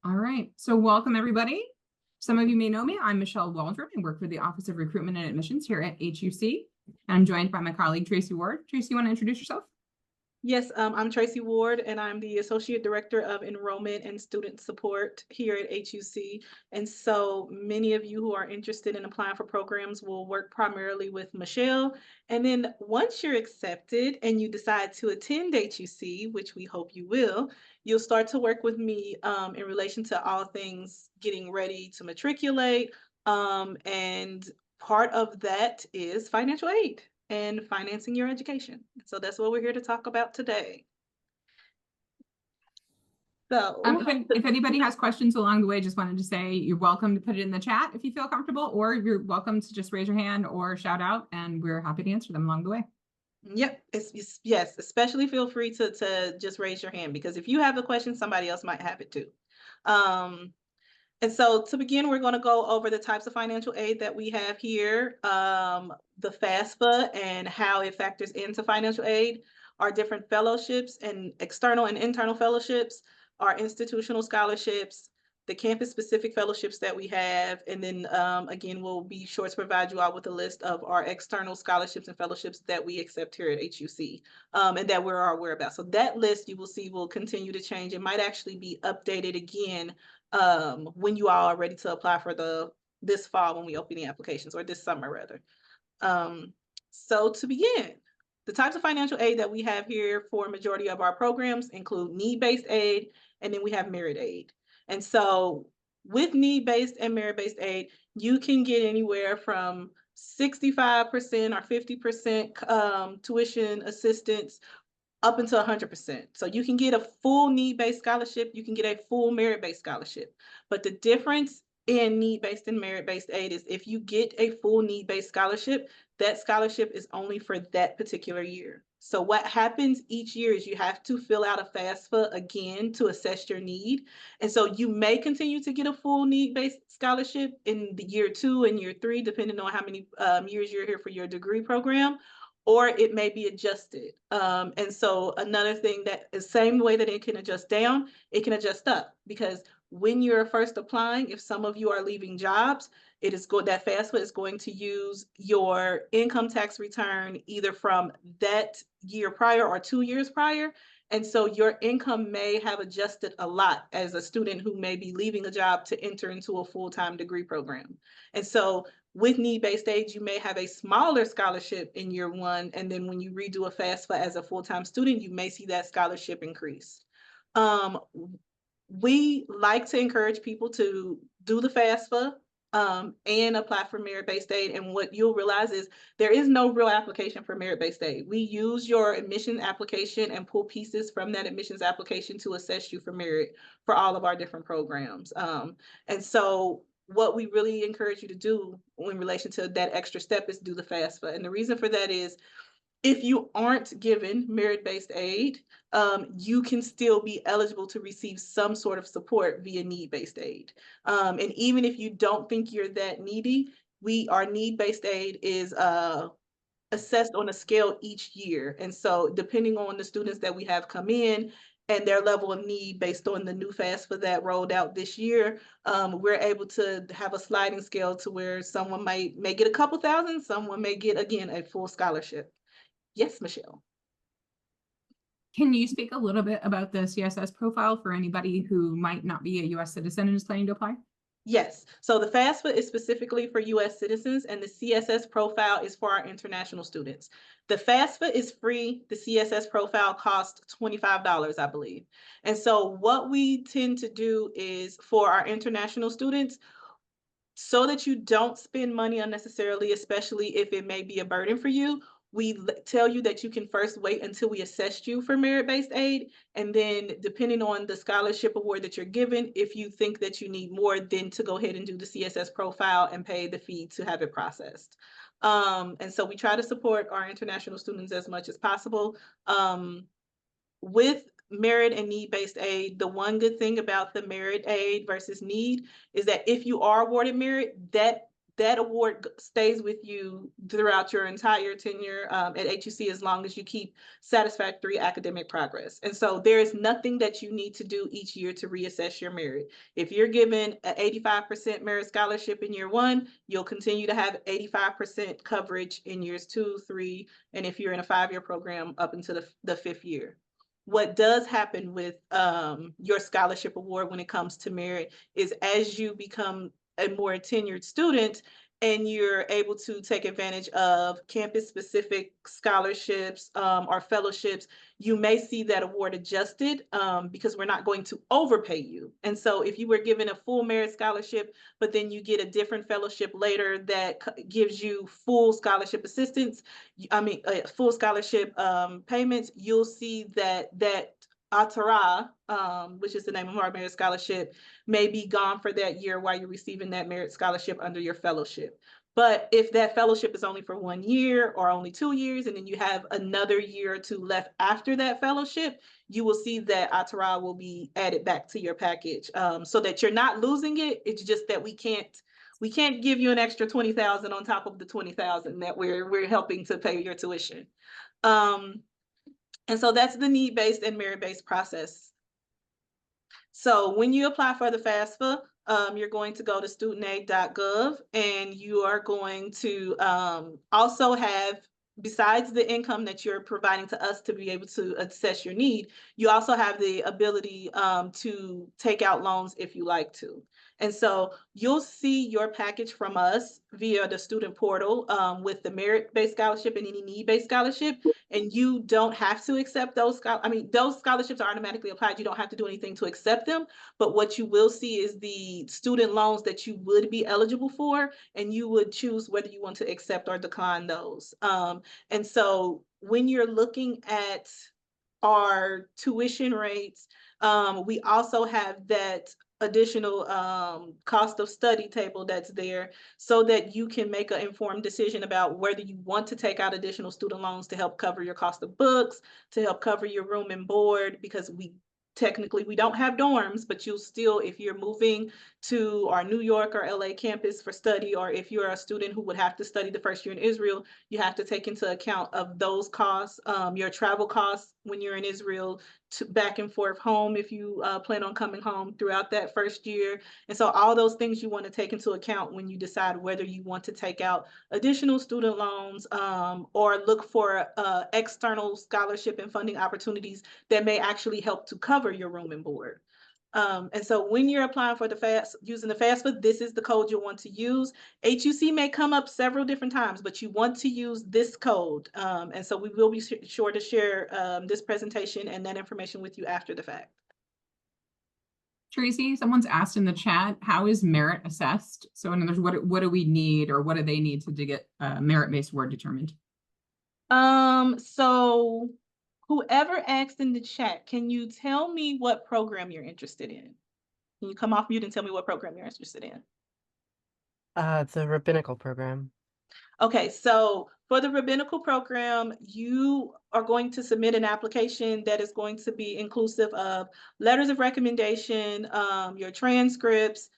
All right, so welcome everybody. Some of you may know me. I'm Michelle Waldron. I work for the Office of Recruitment and Admissions here at HUC. I'm joined by my colleague, Tracy Ward. Tracy, you want to introduce yourself? Yes, I'm Tracy Ward, and I'm the Associate Director of Enrollment and Student Support here at HUC. And so many of you who are interested in applying for programs will work primarily with Michelle. And then once you're accepted and you decide to attend HUC, which we hope you will, you'll start to work with me in relation to all things getting ready to matriculate. And part of that is financial aid and financing your education. So that's what we're here to talk about today. So If anybody has questions along the way, just wanted to say you're welcome to put it in the chat if you feel comfortable, or you're welcome to just raise your hand or shout out, and we're happy to answer them along the way. Yep, yes, especially feel free to just raise your hand, because if you have a question, somebody else might have it too. And so to begin, we're going to go over the types of financial aid that we have here, the FAFSA and how it factors into financial aid, our different fellowships and external and internal fellowships, our institutional scholarships, the campus-specific fellowships that we have, and then again, we'll be sure to provide you all with a list of our external scholarships and fellowships that we accept here at HUC, and that we're aware about. So that list you will see will continue to change. It might actually be updated again when you all are ready to apply for this fall when we open the applications, or this summer rather. So to begin, the types of financial aid that we have here for a majority of our programs include need-based aid, and then we have merit aid. And so with need-based and merit-based aid, you can get anywhere from 65% or 50% tuition assistance up until 100%. So you can get a full need-based scholarship, you can get a full merit-based scholarship. But the difference in need-based and merit-based aid is if you get a full need-based scholarship, that scholarship is only for that particular year. So what happens each year is you have to fill out a FAFSA again to assess your need. And so you may continue to get a full need-based scholarship in the year 2 and year 3, depending on how many years you're here for your degree program, or it may be adjusted. And so another thing that is the same way that it can adjust down, it can adjust up, because when you're first applying, if some of you are leaving jobs, it is that FAFSA is going to use your income tax return either from that year prior or 2 years prior. And so your income may have adjusted a lot as a student who may be leaving a job to enter into a full-time degree program. And so with need-based aid, you may have a smaller scholarship in year 1, and then when you redo a FAFSA as a full-time student, you may see that scholarship increase. We like to encourage people to do the FAFSA and apply for merit-based aid. And what you'll realize is there is no real application for merit-based aid. We use your admission application and pull pieces from that admissions application to assess you for merit for all of our different programs. And so what we really encourage you to do in relation to that extra step is do the FAFSA. And the reason for that is if you aren't given merit-based aid, you can still be eligible to receive some sort of support via need-based aid. And even if you don't think you're that needy, our need-based aid is assessed on a scale each year. And so depending on the students that we have come in and their level of need based on the new FAFSA that rolled out this year, we're able to have a sliding scale to where someone may get a couple thousand, someone may get, again, a full scholarship. Yes, Michelle. Can you speak a little bit about the CSS profile for anybody who might not be a U.S. citizen and is planning to apply? Yes. So the FAFSA is specifically for U.S. citizens, and the CSS profile is for our international students. The FAFSA is free. The CSS profile costs $25, I believe. And so what we tend to do is for our international students, so that you don't spend money unnecessarily, especially if it may be a burden for you, we tell you that you can first wait until we assess you for merit-based aid. And then depending on the scholarship award that you're given, if you think that you need more, then to go ahead and do the CSS profile and pay the fee to have it processed. And so we try to support our international students as much as possible. With merit and need-based aid, the one good thing about the merit aid versus need is that if you are awarded merit, that that award stays with you throughout your entire tenure at HUC as long as you keep satisfactory academic progress. And so there is nothing that you need to do each year to reassess your merit. If you're given an 85% merit scholarship in year 1, you'll continue to have 85% coverage in years 2, 3, and if you're in a 5-year program, up until the 5th year. What does happen with your scholarship award when it comes to merit is as you become a more tenured student and you're able to take advantage of campus-specific scholarships or fellowships, you may see that award adjusted because we're not going to overpay you. And so if you were given a full merit scholarship, but then you get a different fellowship later that gives you full scholarship assistance, full scholarship payments, you'll see that Atara, which is the name of our merit scholarship, may be gone for that year while you're receiving that merit scholarship under your fellowship. But if that fellowship is only for 1 year or only 2 years, and then you have another year or 2 left after that fellowship, you will see that Atara will be added back to your package so that you're not losing it. It's just that we can't give you an extra 20,000 on top of the 20,000 that we're helping to pay your tuition. And so that's the need-based and merit-based process. So when you apply for the FAFSA, you're going to go to studentaid.gov, and you are going to also have, besides the income that you're providing to us to be able to assess your need, you also have the ability to take out loans if you like to. And so you'll see your package from us via the student portal with the merit-based scholarship and any need-based scholarship. And you don't have to accept those. Those scholarships are automatically applied. You don't have to do anything to accept them. But what you will see is the student loans that you would be eligible for, and you would choose whether you want to accept or decline those. And so when you're looking at our tuition rates, we also have that additional cost of study table that's there so that you can make an informed decision about whether you want to take out additional student loans to help cover your cost of books, to help cover your room and board, because technically we don't have dorms, but you'll still, if you're moving to our New York or LA campus for study, or if you're a student who would have to study the first year in Israel, you have to take into account of those costs, your travel costs when you're in Israel, back and forth home if you plan on coming home throughout that first year. And so all those things you want to take into account when you decide whether you want to take out additional student loans or look for external scholarship and funding opportunities that may actually help to cover your room and board. And so when you're applying for the using the FAFSA, this is the code you'll want to use. HUC may come up several different times, but you want to use this code. And so we will be sure to share this presentation and that information with you after the fact. Tracy, someone's asked in the chat, how is merit assessed? So in other words, what do we need, or what do they need to get merit-based award determined? So whoever asked in the chat, can you tell me what program you're interested in? Can you come off mute and tell me what program you're interested in? The rabbinical program. Okay, so for the rabbinical program, you are going to submit an application that is going to be inclusive of letters of recommendation, your transcripts.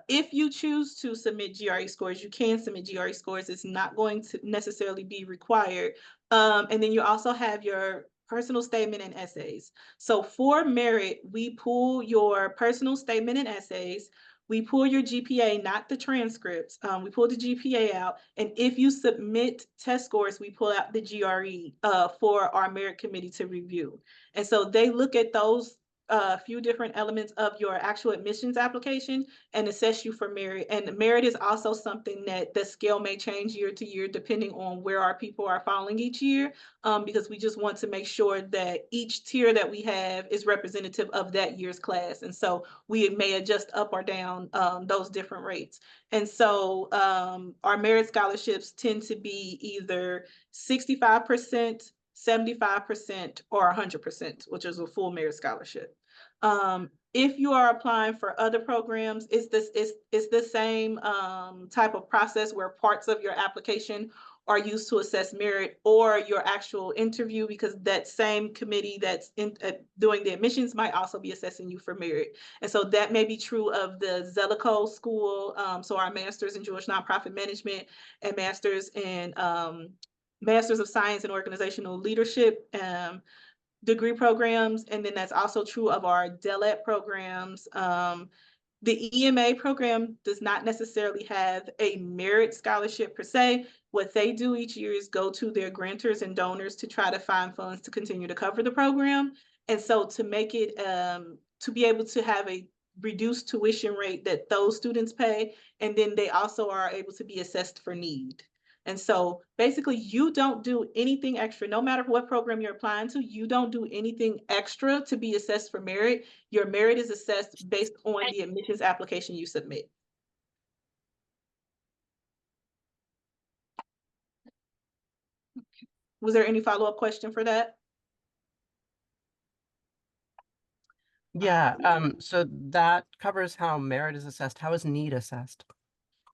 If you choose to submit GRE scores, you can submit GRE scores. It's not going to necessarily be required. And then you also have your personal statement and essays. So for merit, we pull your personal statement and essays. We pull your GPA, not the transcripts. We pull the GPA out. And if you submit test scores, we pull out the GRE for our merit committee to review. And so they look at those few different elements of your actual admissions application and assess you for merit. And merit is also something that the scale may change year to year depending on where our people are falling each year, because we just want to make sure that each tier that we have is representative of that year's class. And so we may adjust up or down those different rates. And so our merit scholarships tend to be either 65%, 75%, or 100%, which is a full merit scholarship. If you are applying for other programs, it's the same type of process where parts of your application are used to assess merit, or your actual interview, because that same committee that's doing the admissions might also be assessing you for merit. And so that may be true of the Zellico School, so our Masters in Jewish Nonprofit Management and Masters in Masters of Science and Organizational Leadership degree programs. And then that's also true of our DELET programs. The EMA program does not necessarily have a merit scholarship per se. What they do each year is go to their grantors and donors to try to find funds to continue to cover the program. And so to make it, to be able to have a reduced tuition rate that those students pay, and then they also are able to be assessed for need. And so basically you don't do anything extra, no matter what program you're applying to, you don't do anything extra to be assessed for merit. Your merit is assessed based on the admissions application you submit. Was there any follow-up question for that? Yeah, so that covers how merit is assessed. How is need assessed?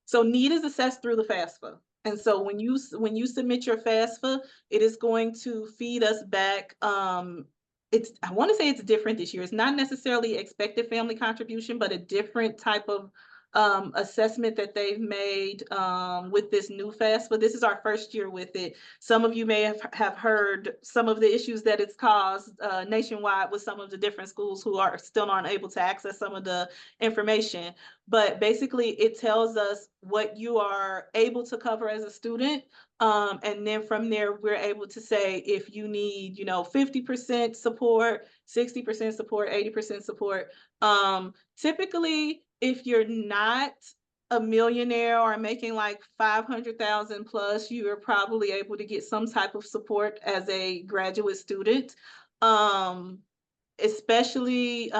So need is assessed through the FAFSA. And so when you submit your FAFSA, it is going to feed us back. I want to say it's different this year. It's not necessarily expected family contribution, but a different type of assessment that they've made with this new FAFSA. This is our first year with it. Some of you may have heard some of the issues that it's caused nationwide with some of the different schools who are still unable to access some of the information. But basically it tells us what you are able to cover as a student. And then from there, we're able to say if you need, 50% support, 60% support, 80% support. Typically, if you're not a millionaire or making like 500,000 plus, you are probably able to get some type of support as a graduate student. Especially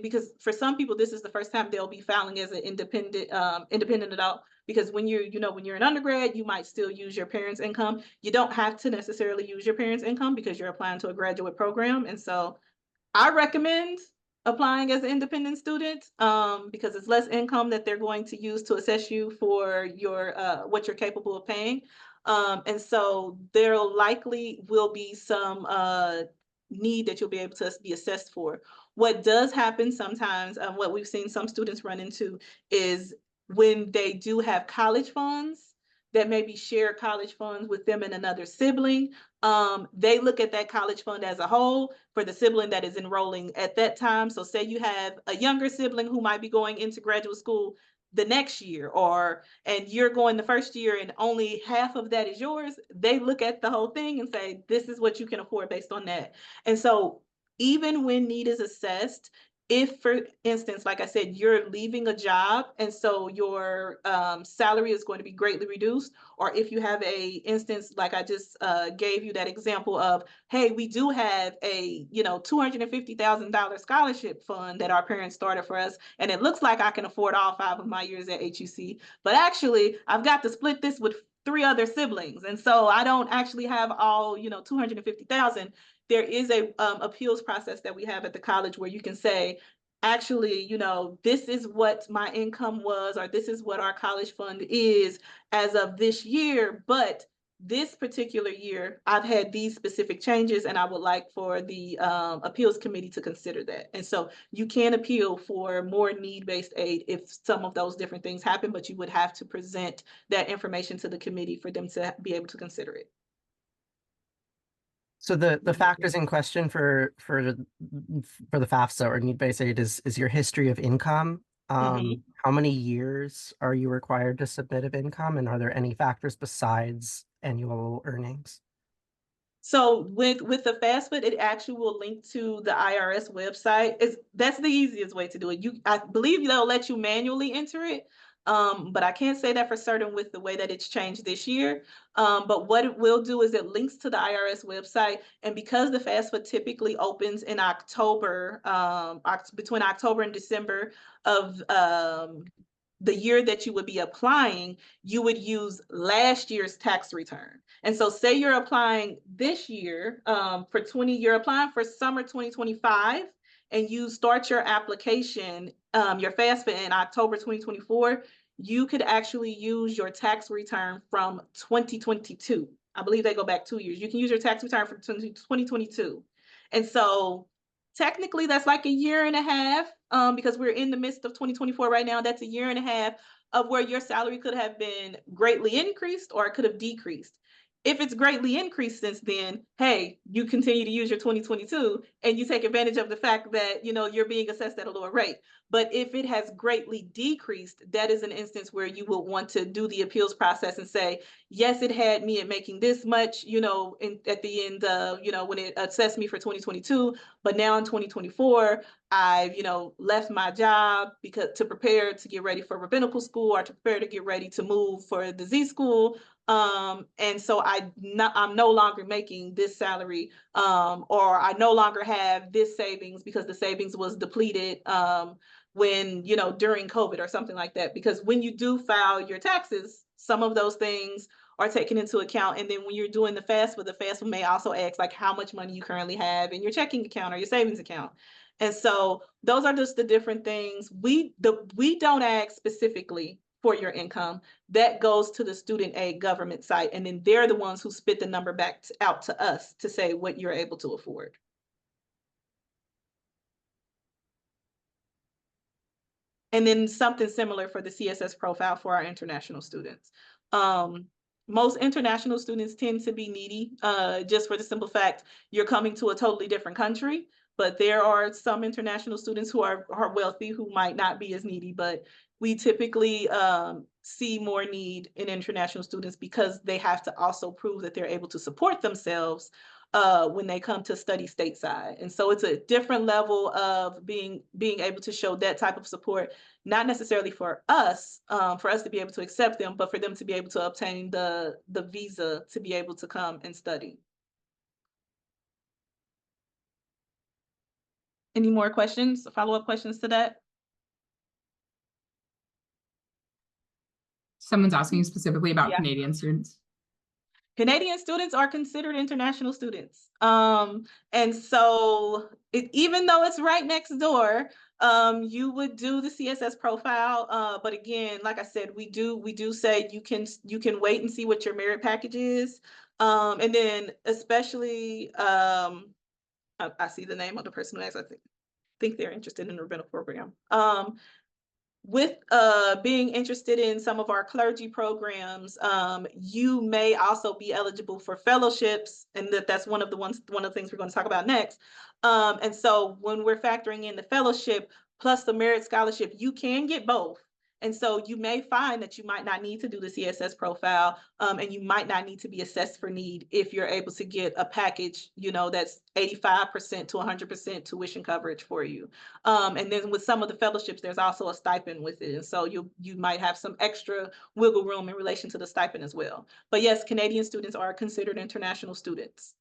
because for some people, this is the first time they'll be filing as an independent adult, because when you're an undergrad, you might still use your parents' income. You don't have to necessarily use your parents' income because you're applying to a graduate program. And so I recommend applying as an independent student because it's less income that they're going to use to assess you for your what you're capable of paying. And so there likely will be some need that you'll be able to be assessed for. What does happen sometimes, what we've seen some students run into, is when they do have college funds that maybe share college funds with them and another sibling, they look at that college fund as a whole for the sibling that is enrolling at that time. So say you have a younger sibling who might be going into graduate school the next year, and you're going the first year and only half of that is yours. They look at the whole thing and say, this is what you can afford based on that. And so even when need is assessed, if, for instance, like I said, you're leaving a job and so your salary is going to be greatly reduced, or if you have a instance like I just gave you that example of, hey, we do have a $250,000 scholarship fund that our parents started for us, and it looks like I can afford all 5 of my years at HUC, but actually I've got to split this with 3 other siblings, and so I don't actually have all $250,000. There is a appeals process that we have at the college where you can say, actually, this is what my income was, or this is what our college fund is as of this year, but this particular year, I've had these specific changes, and I would like for the appeals committee to consider that. And so you can appeal for more need-based aid if some of those different things happen, but you would have to present that information to the committee for them to be able to consider it. So the factors in question for the FAFSA or need-based aid is your history of income. How many years are you required to submit of income, and are there any factors besides annual earnings? So with the FAFSA, it actually will link to the IRS website. That's the easiest way to do it. I believe they'll let you manually enter it, but I can't say that for certain with the way that it's changed this year. But what it will do is it links to the IRS website, and because the FAFSA typically opens in October, between October and December of the year that you would be applying, you would use last year's tax return. And so say you're applying this year you're applying for summer 2025, and you start your application, your FAFSA in October 2024, you could actually use your tax return from 2022. I believe they go back 2 years. You can use your tax return from 2022. And so technically that's like a year and a half, because we're in the midst of 2024 right now. That's a year and a half of where your salary could have been greatly increased or it could have decreased. If it's greatly increased since then, hey, you continue to use your 2022 and you take advantage of the fact that, you know, you're being assessed at a lower rate. But if it has greatly decreased, that is an instance where you will want to do the appeals process and say, yes, it had me at making this much, you know, at the end of, you know, when it assessed me for 2022, but now in 2024, I've, you know, left my job because to prepare to get ready for rabbinical school or to prepare to get ready to move for the Z school. And so I'm no longer making this salary, or I no longer have this savings because the savings was depleted when, you know, during COVID or something like that. Because when you do file your taxes, some of those things are taken into account. And then when you're doing the FAFSA, the FAFSA may also ask like how much money you currently have in your checking account or your savings account. And so those are just the different things. We don't ask specifically for your income. That goes to the student aid government site. And then they're the ones who spit the number back out to us to say what you're able to afford. And then something similar for the CSS profile for our international students. Most international students tend to be needy, just for the simple fact you're coming to a totally different country. But there are some international students who are wealthy who might not be as needy, but we typically see more need in international students because they have to also prove that they're able to support themselves when they come to study stateside. And so it's a different level of being able to show that type of support, not necessarily for us to be able to accept them, but for them to be able to obtain the visa to be able to come and study. Any more questions, follow-up questions to that? Someone's asking specifically about Yeah. Canadian students. Canadian students are considered international students. And so even though it's right next door, you would do the CSS profile. But again, like I said, we do say you can wait and see what your merit package is. And then especially, I see the name of the person who asked, I think they're interested in the rabbinical program. With being interested in some of our clergy programs, you may also be eligible for fellowships, and that's one of the things we're going to talk about next. And so when we're factoring in the fellowship plus the merit scholarship, you can get both. And so you may find that you might not need to do the CSS profile, and you might not need to be assessed for need if you're able to get a package, you know, that's 85% to 100% tuition coverage for you. And then with some of the fellowships, there's also a stipend with it. And so you might have some extra wiggle room in relation to the stipend as well. But yes, Canadian students are considered international students.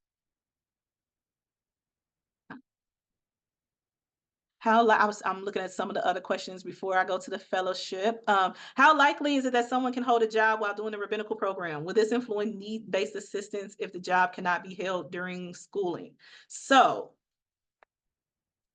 I'm looking at some of the other questions before I go to the fellowship. How likely is it that someone can hold a job while doing the rabbinical program? Will this influence need-based assistance if the job cannot be held during schooling? So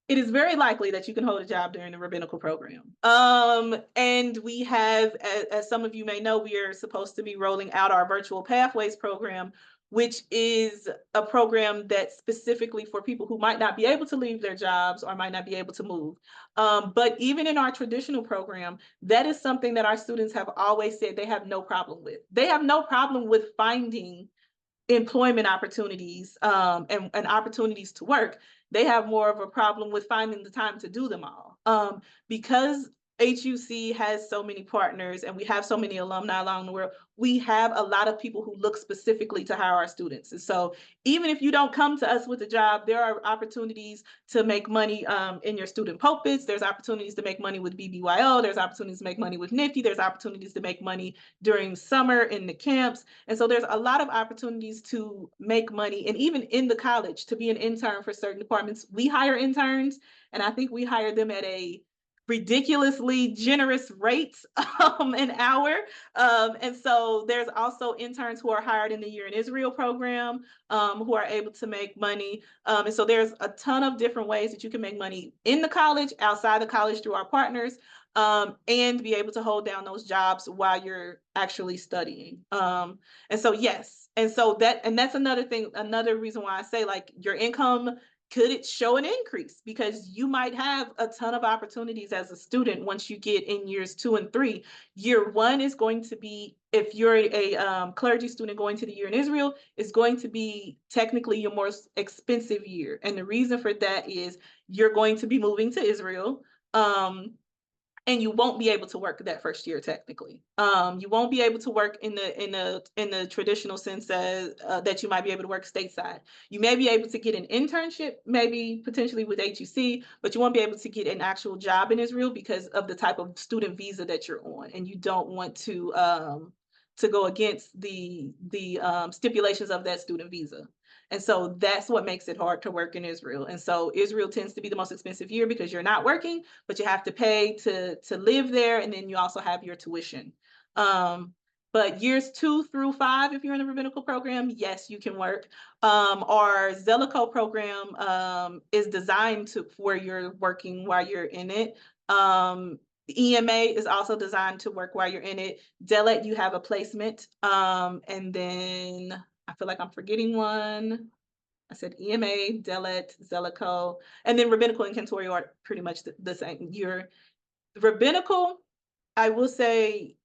it is very likely that you can hold a job during the rabbinical program. And we have, as some of you may know, we are supposed to be rolling out our virtual pathways program, which is a program that's specifically for people who might not be able to leave their jobs or might not be able to move. But even in our traditional program, that is something that our students have always said they have no problem with. They have no problem with finding employment opportunities and opportunities to work. They have more of a problem with finding the time to do them all. Because HUC has so many partners and we have so many alumni along the world, we have a lot of people who look specifically to hire our students. And so even if you don't come to us with a job, there are opportunities to make money in your student pulpits. There's opportunities to make money with BBYO. There's opportunities to make money with NIFTY. There's opportunities to make money during summer in the camps. And so there's a lot of opportunities to make money. And even in the college, to be an intern for certain departments, we hire interns. And I think we hire them at a ridiculously generous rates an hour. And so there's also interns who are hired in the Year in Israel program who are able to make money. And so there's a ton of different ways that you can make money in the college, outside the college through our partners. and be able to hold down those jobs while you're actually studying. And so, yes. And so that's another thing, another reason why I say like your income could it show an increase because you might have a ton of opportunities as a student once you get in years 2 and 3. Year 1 is going to be, if you're a clergy student going to the year in Israel, is going to be technically your most expensive year. And the reason for that is you're going to be moving to Israel. And you won't be able to work that first year technically. You won't be able to work in the traditional sense as that you might be able to work stateside. You may be able to get an internship, maybe potentially with HUC, but you won't be able to get an actual job in Israel because of the type of student visa that you're on, and you don't want to go against the stipulations of that student visa. And so that's what makes it hard to work in Israel. And so Israel tends to be the most expensive year because you're not working, but you have to pay to live there. And then you also have your tuition. But years 2 through 5, if you're in the rabbinical program, yes, you can work. Our Zellico program is designed to where you're working while you're in it. EMA is also designed to work while you're in it. Delet, you have a placement. And then I feel like I'm forgetting one. I said EMA, Delet, Zellico, and then rabbinical and cantorial are pretty much the same. Your rabbinical, I will say,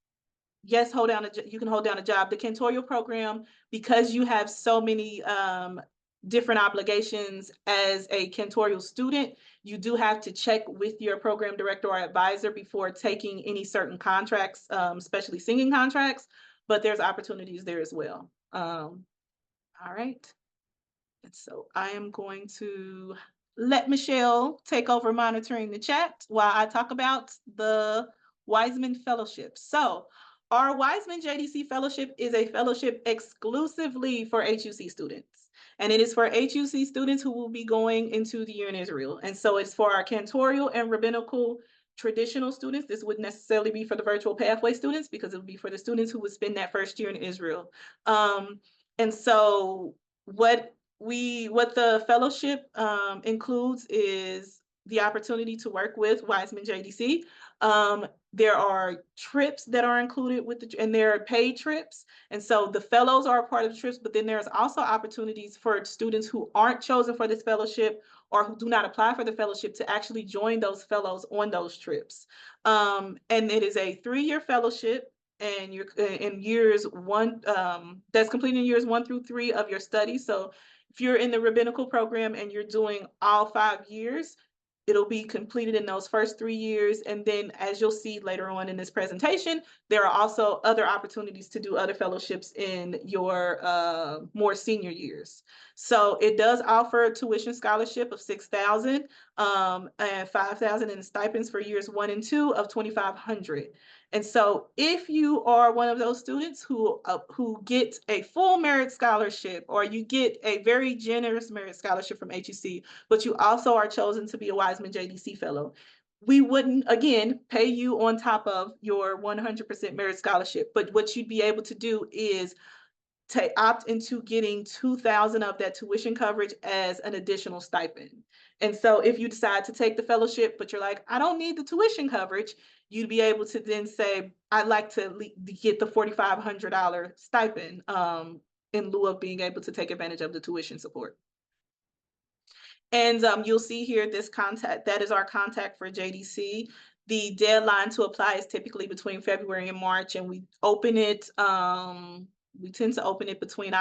yes, you can hold down a job. The cantorial program, because you have so many different obligations as a cantorial student, you do have to check with your program director or advisor before taking any certain contracts, especially singing contracts, but there's opportunities there as well. All right. And so I am going to let Michelle take over monitoring the chat while I talk about the Wiseman Fellowship. So our Wiseman JDC Fellowship is a fellowship exclusively for HUC students. And it is for HUC students who will be going into the year in Israel. And so it's for our cantorial and rabbinical traditional students. This wouldn't necessarily be for the virtual pathway students because it would be for the students who would spend that first year in Israel. And so what the fellowship includes is the opportunity to work with Wiseman JDC. There are trips that are included and there are paid trips. And so the fellows are a part of the trips, but then there's also opportunities for students who aren't chosen for this fellowship or who do not apply for the fellowship to actually join those fellows on those trips. And it is a 3-year fellowship. And you're in years 1, that's completing years 1 through 3 of your study. So if you're in the rabbinical program and you're doing all 5 years, it'll be completed in those first 3 years. And then as you'll see later on in this presentation, there are also other opportunities to do other fellowships in your more senior years. So it does offer a tuition scholarship of $6,000 and $5,000 in stipends for years 1 and 2 of $2,500. And so if you are one of those students who get a full merit scholarship, or you get a very generous merit scholarship from HUC, but you also are chosen to be a Wiseman JDC fellow, we wouldn't, again, pay you on top of your 100% merit scholarship. But what you'd be able to do is to opt into getting $2,000 of that tuition coverage as an additional stipend. And so if you decide to take the fellowship, but you're like, I don't need the tuition coverage, you'd be able to then say, I'd like to get the $4,500 stipend in lieu of being able to take advantage of the tuition support. And you'll see here this contact, that is our contact for JDC. The deadline to apply is typically between February and March, and we open it, we tend to open it between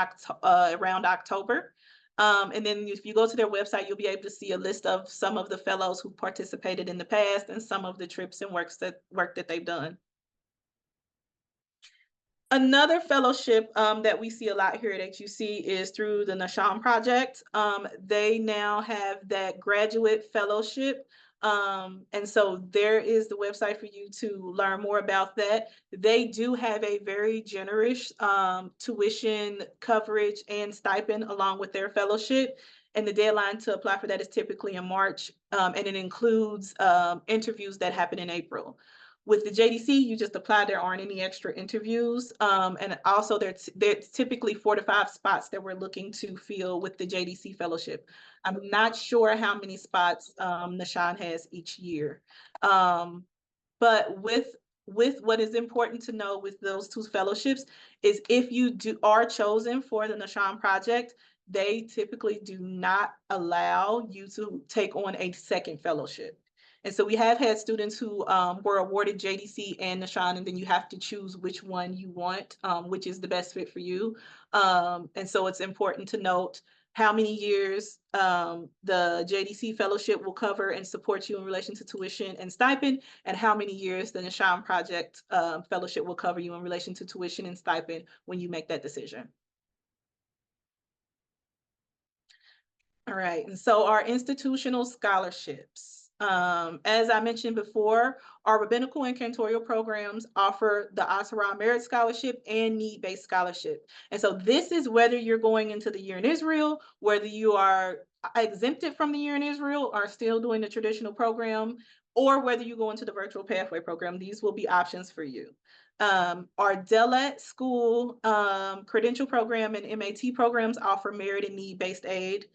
around October. And then if you go to their website, you'll be able to see a list of some of the fellows who participated in the past and some of the trips and work that they've done. Another fellowship that we see a lot here at HUC is through the Nasham Project. They now have that graduate fellowship. And so there is the website for you to learn more about that. They do have a very generous tuition coverage and stipend along with their fellowship. And the deadline to apply for that is typically in March. And it includes interviews that happen in April. With the JDC, you just apply. There aren't any extra interviews. And also there's typically 4 to 5 spots that we're looking to fill with the JDC fellowship. I'm not sure how many spots Nashan has each year. But with what is important to know with those two fellowships is if you are chosen for the Nashan project, they typically do not allow you to take on a second fellowship. And so we have had students who were awarded JDC and Nashan, and then you have to choose which one you want, which is the best fit for you. And so it's important to note how many years the JDC fellowship will cover and support you in relation to tuition and stipend, and how many years the Nashan Project fellowship will cover you in relation to tuition and stipend when you make that decision. All right, and so our institutional scholarships. As I mentioned before, our rabbinical and cantorial programs offer the Asara Merit Scholarship and Need-Based Scholarship. And so this is whether you're going into the year in Israel, whether you are exempted from the year in Israel, are still doing the traditional program, or whether you go into the virtual pathway program. These will be options for you. Our DELAT school credential program and MAT programs offer merit and need-based aid.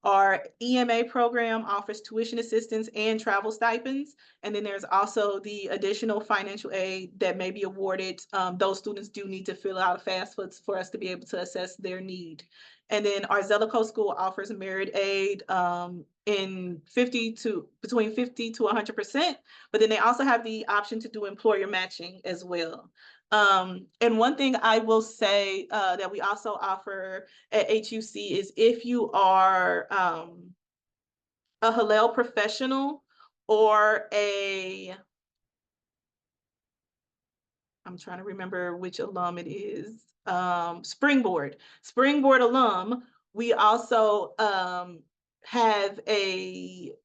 Our EMA program offers tuition assistance and travel stipends. And then there's also the additional financial aid that may be awarded. Those students do need to fill out a FAFSA for us to be able to assess their need. And then our Zellico school offers merit aid in between 50 to 100%, but then they also have the option to do employer matching as well. And one thing I will say that we also offer at HUC is if you are a Hillel professional or I'm trying to remember which alum it is, Springboard alum, we also have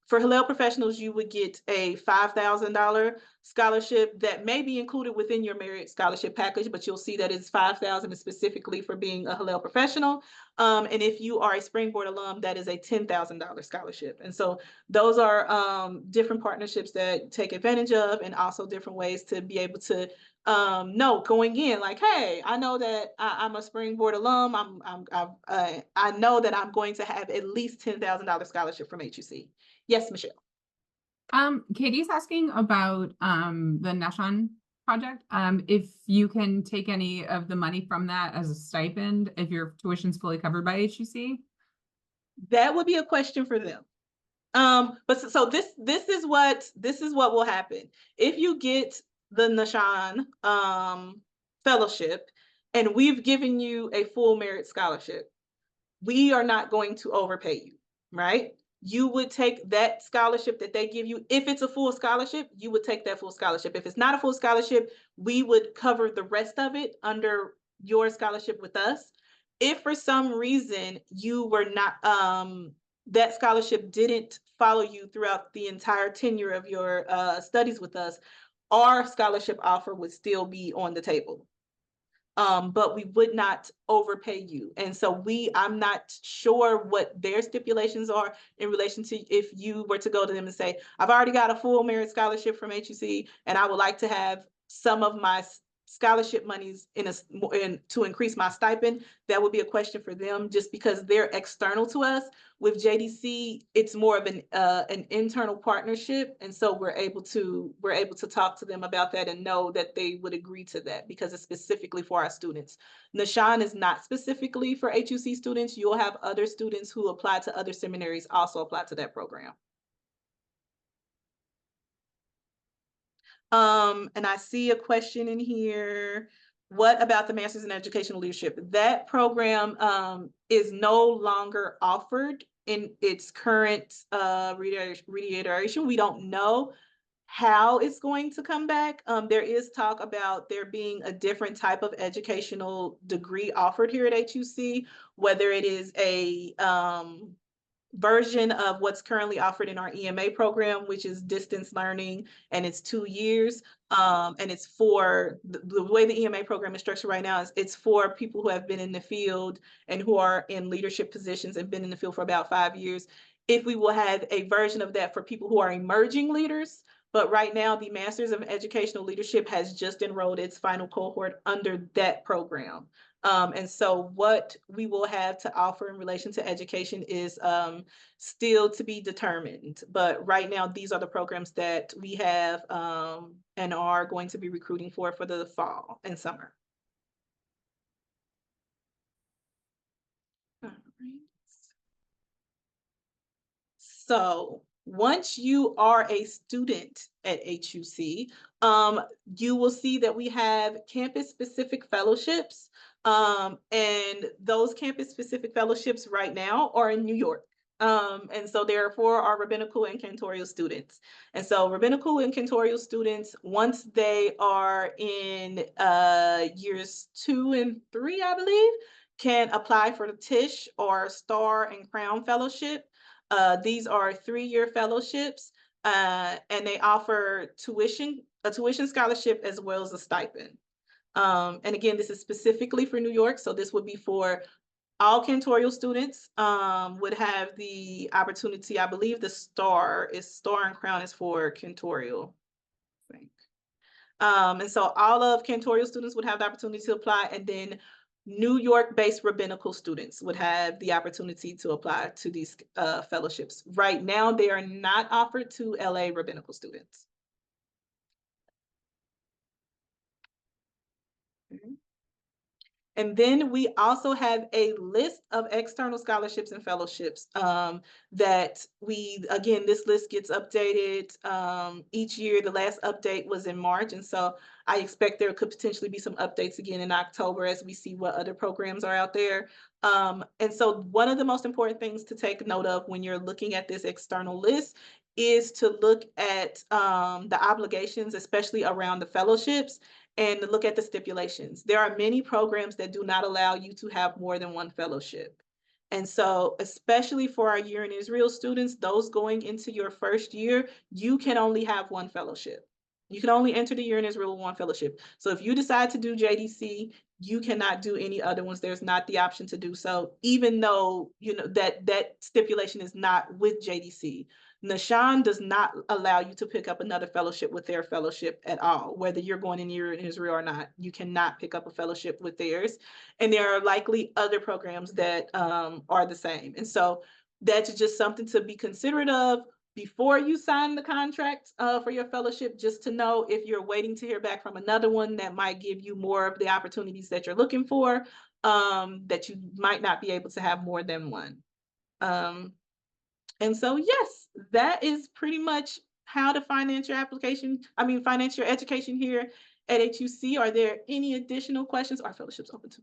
for Hillel professionals, you would get a $5,000 scholarship that may be included within your merit scholarship package, but you'll see that it's $5,000 specifically for being a Hillel professional. And if you are a Springboard alum, that is a $10,000 scholarship. And so those are different partnerships that take advantage of, and also different ways to be able to know going in, like, hey, I know that I'm a Springboard alum. I know that I'm going to have at least $10,000 scholarship from HUC. Yes, Michelle. Katie's asking about the Nashan project. If you can take any of the money from that as a stipend, if your tuition's fully covered by HUC. That would be a question for them. But so this is what will happen if you get the Nashan fellowship and we've given you a full merit scholarship. We are not going to overpay you, right? You would take that scholarship that they give you. If it's a full scholarship, you would take that full scholarship. If it's not a full scholarship, we would cover the rest of it under your scholarship with us. If for some reason you were not, that scholarship didn't follow you throughout the entire tenure of your studies with us, our scholarship offer would still be on the table. But we would not overpay you. And so I'm not sure what their stipulations are in relation to if you were to go to them and say, I've already got a full merit scholarship from HUC, and I would like to have some of my scholarship monies to increase my stipend. That would be a question for them, just because they're external to us. With JDC, it's more of an internal partnership, and so we're able to talk to them about that and know that they would agree to that because it's specifically for our students. Nashan is not specifically for HUC students. You'll have other students who apply to other seminaries also apply to that program. And I see a question in here. What about the Master's in Educational Leadership? That program is no longer offered in its current reiteration. We don't know how it's going to come back. There is talk about there being a different type of educational degree offered here at HUC, whether it is a version of what's currently offered in our EMA program, which is distance learning, and it's 2 years. And it's for the way the EMA program is structured right now is it's for people who have been in the field and who are in leadership positions and been in the field for about 5 years. If we will have a version of that for people who are emerging leaders, but right now the Masters of Educational Leadership has just enrolled its final cohort under that program. And so what we will have to offer in relation to education is still to be determined. But right now, these are the programs that we have and are going to be recruiting for the fall and summer. All right. So once you are a student at HUC, you will see that we have campus-specific fellowships. And those campus-specific fellowships right now are in New York. And so therefore our rabbinical and cantorial students. And so rabbinical and cantorial students, once they are in years 2 and 3, I believe, can apply for the Tisch or Star and Crown Fellowship. These are 3-year fellowships, and they offer a tuition scholarship as well as a stipend. And again, this is specifically for New York, so this would be for all cantorial students would have the opportunity. I believe the Star and Crown is for cantorial, I think. And so all of cantorial students would have the opportunity to apply, and then New York-based rabbinical students would have the opportunity to apply to these fellowships. Right now, they are not offered to LA rabbinical students. And then we also have a list of external scholarships and fellowships that again, this list gets updated each year. The last update was in March. And so I expect there could potentially be some updates again in October as we see what other programs are out there. And so one of the most important things to take note of when you're looking at this external list is to look at the obligations, especially around the fellowships, and look at the stipulations. There are many programs that do not allow you to have more than one fellowship. And so, especially for our Year in Israel students, those going into your first year, you can only have one fellowship. You can only enter the Year in Israel with one fellowship. So if you decide to do JDC, you cannot do any other ones. There's not the option to do so, even though that stipulation is not with JDC. Nashan does not allow you to pick up another fellowship with their fellowship at all, whether you're going in Year in Israel or not. You cannot pick up a fellowship with theirs. And there are likely other programs that are the same. And so that's just something to be considerate of before you sign the contract for your fellowship, just to know if you're waiting to hear back from another one that might give you more of the opportunities that you're looking for, that you might not be able to have more than one. And so, yes, that is pretty much how to finance your education here at HUC. Are there any additional questions? Are fellowships open to?